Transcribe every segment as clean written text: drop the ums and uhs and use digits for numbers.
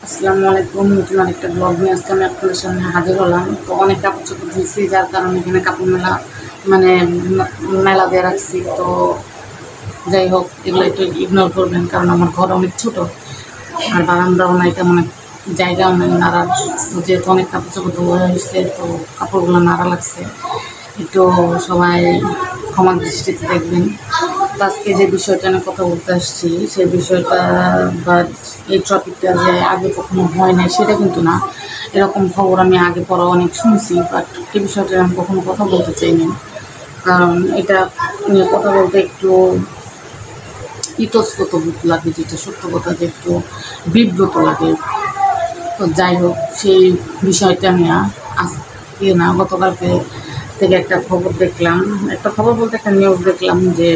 আসসালামু আলাইকুম। নতুন আরেকটা ব্লগ নিয়ে আজকে আমি আপনাদের সামনে হাজির হলাম। তো অনেক কাপড় চোপড় ধুয়েছি, যার কারণে এখানে কাপড় মেলা মানে মেলা দিয়ে রাখছি। তো যাই হোক, এগুলো একটু ইগনোর করবেন, কারণ আমার ঘর অনেক ছোটো আর বারান্দাও নাই, তেমন জায়গাও নেই নাড়ার। তো যেহেতু অনেক কাপড় চোপড় ধোয়া হয়েছে, তো কাপড়গুলো নাড়া লাগছে, একটু সবাই ক্ষমার দৃষ্টিতে দেখবেন। তো আজকে যে বিষয়টা নিয়ে কথা বলতে আসছি, সেই বিষয়টা বা এই টপিকটা যে আগে কখনো হয় না সেটা কিন্তু না। এরকম খবর আমি আগে পরে অনেক শুনছি, বাট এই বিষয়টা আমি কখনো কথা বলতে চাইনি, কারণ এটা নিয়ে কথা বলতে একটু ইতস্তত বোধ লাগে, যেটা সত্য কথা, যে একটু বিব্রত লাগে। তো যাই হোক, সেই বিষয়টা নিয়ে আজকে না, গতকালকে থেকে একটা খবর দেখলাম, একটা খবর বলতে একটা নিউজ দেখলাম, যে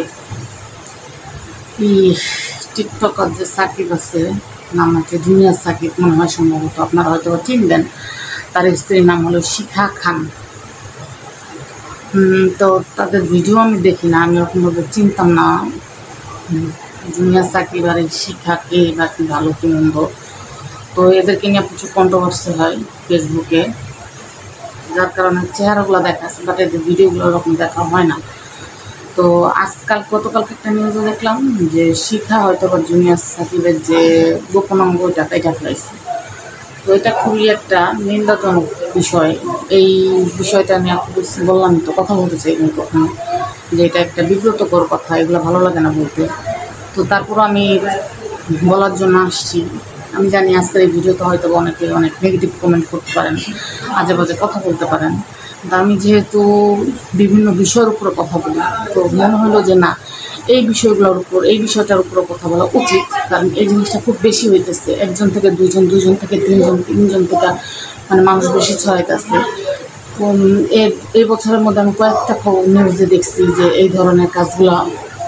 টিকটকার যে সাকিব আছে, নাম হচ্ছে জুনিয়র সাকিব মনে হয়, সম্ভবত আপনারা হয়তো চিনবেন। তার স্ত্রীর নাম হলো শিখা খান। তো তাদের ভিডিও আমি দেখি না, আমি ওরকমভাবে চিনতাম না জুনিয়র সাকিব আর এই শিখা কে বা কি ভালো কি মন্দ। তো এদেরকে নিয়ে প্রচুর কন্ট্রোভার্সি হয় ফেসবুকে, যার কারণে চেহারাগুলো দেখা আছে, বাট এদের ভিডিওগুলো ওরকম দেখা হয় না। তো গতকালকে একটা নিউজে দেখলাম যে শিখা হয়তো বা জুনিয়র সাকিবের যে গোপন অঙ্গ ওইটা কেটে ফেলাইছে। তো এটা খুবই একটা নিন্দাজনক বিষয়। এই বিষয়টা নিয়ে বললাম, তো কথা বলতে চাই কিন্তু কখনো, যে এটা একটা বিব্রতকর কথা, এগুলো ভালো লাগে না বলতে। তো তারপর আমি বলার জন্য আসছি। আমি জানি আজকের এই ভিডিওতে হয়তো অনেকে অনেক নেগেটিভ কমেন্ট করতে পারেন, আজে বাজে কথা বলতে পারেন। কিন্তু আমি যেহেতু বিভিন্ন বিষয়ের উপরে কথা বলি, তো মনে হলো যে না, এই বিষয়গুলোর উপর, এই বিষয়টার উপরে কথা বলা উচিত, কারণ এই জিনিসটা খুব বেশি হইতেছে। একজন থেকে দুইজন, দুইজন থেকে তিনজন, তিনজন থেকে মানে মানুষ বেশি ছড়াইতেছে। এই বছরের মধ্যে আমি কয়েকটা নিউজে দেখছি যে এই ধরনের কাজগুলো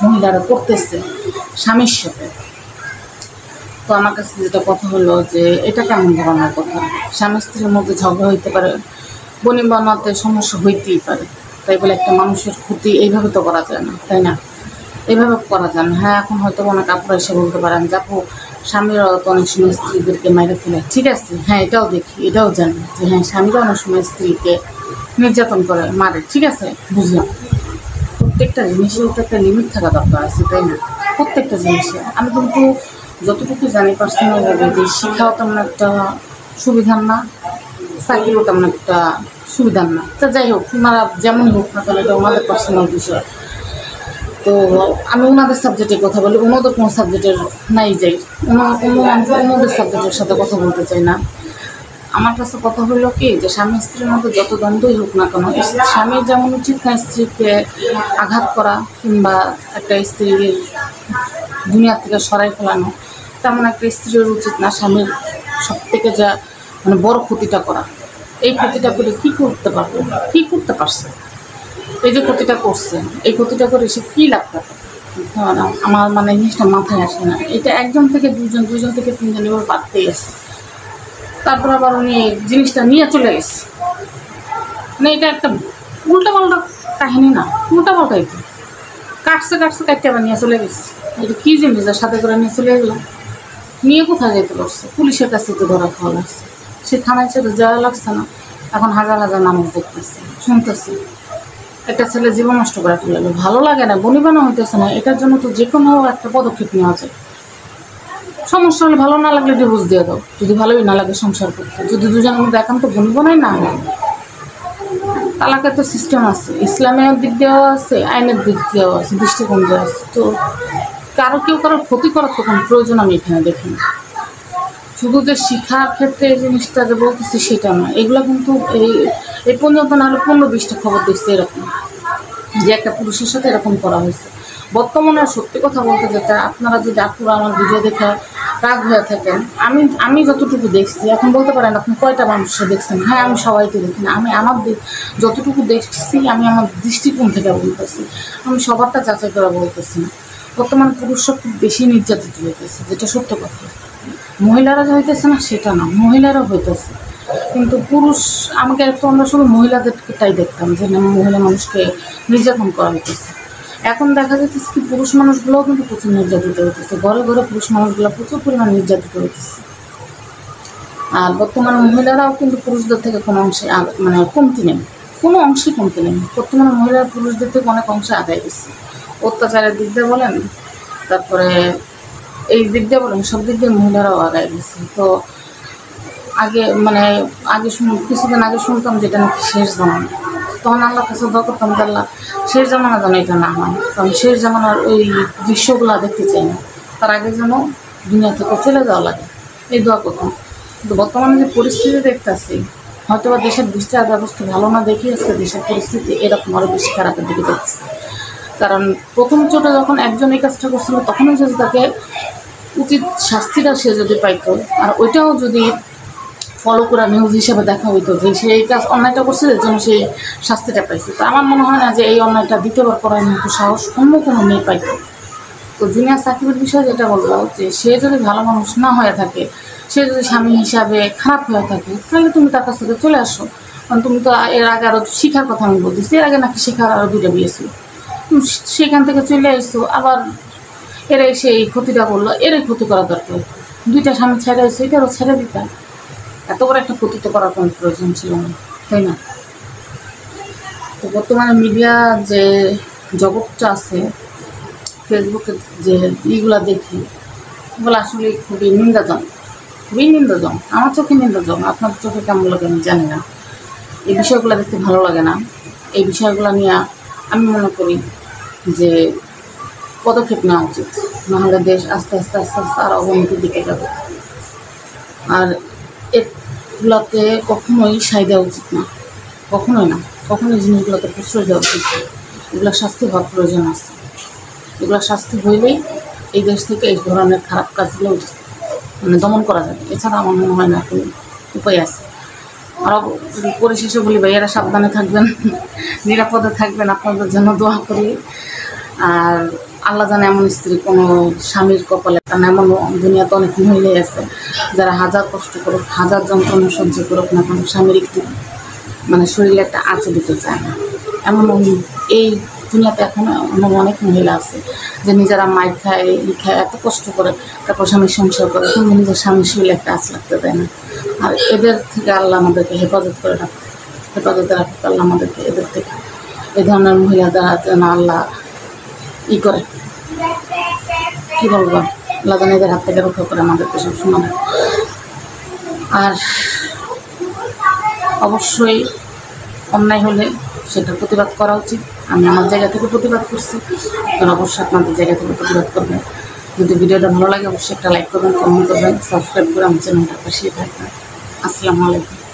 মহিলারা করতেছে স্বামীর সাথে। তো আমার কাছে যেটা কথা হলো যে এটা কেমন ধরনের কথা? স্বামী স্ত্রীর মধ্যে ঝগড়া হইতে পারে, বনি বানাতে সমস্যা হইতেই পারে, তাই বলে একটা মানুষের ক্ষতি এইভাবে তো করা যায় না, তাই না? এইভাবে করা যায় না। হ্যাঁ, এখন হয়তো অনেক আপুরা এসে বলতে পারেন, যাবো স্বামীরা তো অনেক সময় স্ত্রীদেরকে মেরে ফেলে, ঠিক আছে, হ্যাঁ এটাও দেখি, এটাও জানি যে হ্যাঁ স্বামীরা অনেক সময় স্ত্রীকে নির্যাতন করে, মারে, ঠিক আছে, বুঝলাম। প্রত্যেকটা জিনিসের তো একটা লিমিট থাকা দরকার আছে, তাই না? প্রত্যেকটা জিনিসে আমি কিন্তু যতটুকু জানি পার্সোনালভাবে, যে শিক্ষাও তেমন একটা সুবিধার না, চাকরিও তেমন একটা সুবিধার না। তা যাই হোক, ওনারা যেমনই হোক না কেন, এটা ওনাদের পার্সোনাল বিষয়। তো আমি ওনাদের সাবজেক্টে কথা বলি, ওনাদের কোনো সাবজেক্টের নাই যাই, ওনাদের সাবজেক্টের সাথে কথা বলতে চাই না। আমার কাছে কথা হলো কি, যে স্বামী স্ত্রীর মধ্যে যত দ্বন্দ্বই হোক না কেন, স্বামীর যেমন উচিত না স্ত্রীকে আঘাত করা কিংবা একটা স্ত্রীর দুনিয়া থেকে সরাই ফেলানো, তেমন একটা স্ত্রীর উচিত না স্বামীর সব থেকে যা মানে বড় ক্ষতিটা করা। এই ক্ষতিটা করে কী করতে পারবে, কী করতে পারছে, এই যে ক্ষতিটা করছে, এই ক্ষতিটা করে সে কী লাভ পাবে? আমার মানে জিনিসটা মাথায় আসে না। এটা একজন থেকে দুজন, দুজন থেকে তিনজন এবার বাড়তেই আসে। তারপর আবার উনি জিনিসটা নিয়ে চলে গেছে, মানে এটা একটা উল্টাপাল্টা কাহিনী না, উল্টাপাল্টাই তো কাটছে কাটছে কাটতে আবার নিয়ে চলে গেছে। এটা কী জিনিস যার সাথে করে নিয়ে চলে গেলাম, নিয়ে কোথায় যেতে পারছে? পুলিশের কাছে তো ধরা খাওয়া লাগছে, সে থানায় ছেড়ে যাওয়া লাগছে না। এখন হাজার হাজার মানুষ দেখতেছে, শুনতেছে, একটা ছেলে জীবন নষ্ট করে ফেললো, ভালো লাগে না, বনিবানা হইতেছে না, এটার জন্য তো যে কোনো একটা পদক্ষেপ নেওয়া যায়। সমস্যা হলে ভালো না লাগলে ডিভোর্স দিয়ে দাও, যদি ভালোই না লাগে সংসার করতে, যদি দুজনের মধ্যে একান্ত বনিবনাই না হয়। তালাকের তো সিস্টেম আছে, ইসলামের দিক দিয়েও আছে, আইনের দিক দিয়েও আছে, দৃষ্টিকোণ দিয়ে আছে। তো কেউ কারোর ক্ষতি করার তো কোনো প্রয়োজন আমি এখানে দেখি না। শুধু যে শিক্ষার ক্ষেত্রে এই জিনিসটা যে বলতেছি সেটা নয়, এগুলো কিন্তু এই পর্যন্ত না হলে 15-20টা খবর দেখছে এরকম, যে একটা পুরুষের সাথে এরকম করা হয়েছে। বর্তমানে সত্যি কথা বলতে যেটা, আপনারা যদি আপুরা আমার ভিডিও দেখে রাগ হয়ে থাকেন, আমি যতটুকু দেখছি, এখন বলতে পারেন আপনি কয়টা মানুষের দেখছেন, হ্যাঁ আমি সবাইকে দেখি না, আমি আমার যতটুকু দেখছি আমি আমার দৃষ্টিকোণ থেকে বলতেছি, আমি সবারটা যাচাই করে বলতেছি না। বর্তমানে পুরুষরা খুব বেশি নির্যাতিত হইতেছে, যেটা সত্য কথা। মহিলারা যে হইতেছে না সেটা না, মহিলারাও হইতেছে, কিন্তু পুরুষ আমাকে একটু, আমরা শুধু মহিলাদেরটাই দেখতাম যে না, মহিলা মানুষকে নির্যাতন করা হইতেছে। এখন দেখা যাচ্ছে কি পুরুষ মানুষগুলোও কিন্তু প্রচুর নির্যাতিত হইতেছে, ঘরে ঘরে পুরুষ মানুষগুলো প্রচুর পরিমাণ নির্যাতিত হইতেছে। আর বর্তমানে মহিলারাও কিন্তু পুরুষদের থেকে কোনো অংশে মানে কমতি নেই, কোনো অংশে কমতি নেই। বর্তমানে মহিলারা পুরুষদের থেকে অনেক অংশে আগায় গেছে, অত্যাচারের দিক দিয়ে বলেন, তারপরে এই দিক দিয়ে বলেন, সব দিক দিয়ে মহিলারাও আগায় গেছে। তো আগে মানে কিছুদিন আগে শুনতাম যেটা নাকি শেষ জামানা, তখন আল্লাহর কাছে দোয়া করতাম যে আল্লাহ শেষ জামানা যেন এটা না হয়, কারণ শেষ জামানার ওই দৃশ্যগুলো দেখতে চাই না, তার আগে যেন দুনিয়া থেকে চলে যাওয়া লাগে, এই দোয়া করতাম। কিন্তু বর্তমানে যে পরিস্থিতি দেখতেছি, হয়তো বা দেশের বিচার ব্যবস্থা ভালো না দেখে আজকে দেশের পরিস্থিতি এরকম আরও বেশি খারাপের দিকে যাচ্ছে। কারণ প্রথম চোটে যখন একজন এই কাজটা করছিল, তখনই যদি তাকে উচিত শাস্তিটা সে যদি পাইতো, আর ওইটাও যদি ফলো করা নিউজ হিসেবে দেখা হইতো যে সে এই কাজ অন্যায়টা করছে, এর জন্য সেই শাস্তিটা পাইছে, তো আমার মনে হয় না যে এই অন্যায়টা দ্বিতীয়বার করার মতো সাহস অন্য কোনো মেয়ে পাইতো। তো জুনিয়র সাকিবের বিষয়ে যেটা বলবো, যে সে যদি ভালো মানুষ না হয়ে থাকে, সে যদি স্বামী হিসাবে খারাপ হয়ে থাকে, তাহলে তুমি তার কাছ থেকে চলে আসো। কারণ তুমি তো এর আগে আরও শিখার কথা আমি বলতেছি, এর আগে নাকি শিখার আরও 2টা বিয়ে ছিল, তুমি সেখান থেকে চলে আসছো, আবার এরা এসে এই ক্ষতিটা করলো, এরাই ক্ষতি করা দরকার। 2টা স্বামী ছেড়ে আসছে, এটারও ছেড়ে দিতে, এত বড় একটা ক্ষতি তো করার কোনো প্রয়োজন ছিল না, তাই না? তো বর্তমানে মিডিয়া যে জগৎটা আছে, ফেসবুকে যে ইগুলা দেখি, এগুলো আসলে খুবই নিন্দাজনক, খুবই নিন্দাজনক, আমার চোখে নিন্দাজনক, আপনার চোখে কেমন লাগে আমি জানি না। এই বিষয়গুলো দেখতে ভালো লাগে না। এই বিষয়গুলো নিয়ে আমি মনে করি যে পদক্ষেপ নেওয়া উচিত, নাহলে দেশ আস্তে আস্তে আস্তে আস্তে আরও অবনতির দিকে যাবে। আর এগুলোতে কখনোই সাই দেওয়া উচিত না, কখনোই না, কখনোই জিনিসগুলোতে প্রশ্রয় দেওয়া উচিত না। এগুলো শাস্তি হওয়ার প্রয়োজন আছে, এগুলো শাস্তি হইলেই এই দেশ থেকে এই ধরনের খারাপ কাজগুলো মানে দমন করা যাবে। এছাড়া আমার মনে হয় না কোনো উপায় আছে। আরও পরিশেষে বলি, ভাইয়েরা সাবধানে থাকবেন, নিরাপদে থাকবেন, আপনাদের জন্য দোয়া করি। আর আল্লাহ জানে এমন স্ত্রী কোনো স্বামীর কপালে, কারণ এমন দুনিয়াতে অনেক মহিলাই আছে যারা হাজার কষ্ট করুক, হাজার যন্ত্রণা সহ্য করুক না কোনো স্বামীর একটু মানে শরীরে একটা আঁচড় দিতে চায় না। এমন এই দুনিয়াতে এখন এমন অনেক মহিলা আছে যে নিজেরা মাইর খায়, খায়, এত কষ্ট করে, তারপর স্বামীর সংসার করে, কিন্তু নিজের স্বামীর শরীরে একটা আঁচ লাগতে দেয় না। আর এদের থেকে আল্লাহ আমাদেরকে হেফাজত করে রাখে, হেফাজতে রাখুক আল্লাহ আমাদেরকে এদের থেকে, এই ধরনের মহিলা দ্বারা যেন আল্লাহ করে, কী বলবো, আল্লাহ যেন এদের হাত থেকে রক্ষা করে আমাদেরকে সবসময়। আর অবশ্যই অন্যায় হলে সেটা প্রতিবাদ করা উচিত। আমি আমার জায়গা থেকে প্রতিবাদ করছি, আপনারা অবশ্যই আপনাদের জায়গা থেকে প্রতিবাদ করবেন। যদি ভিডিওটা ভালো লাগে অবশ্যই একটা লাইক করবেন, কমেন্ট করবেন, সাবস্ক্রাইব করে আমার চ্যানেলটা পাশে থাকবেন। আসসালামু আলাইকুম।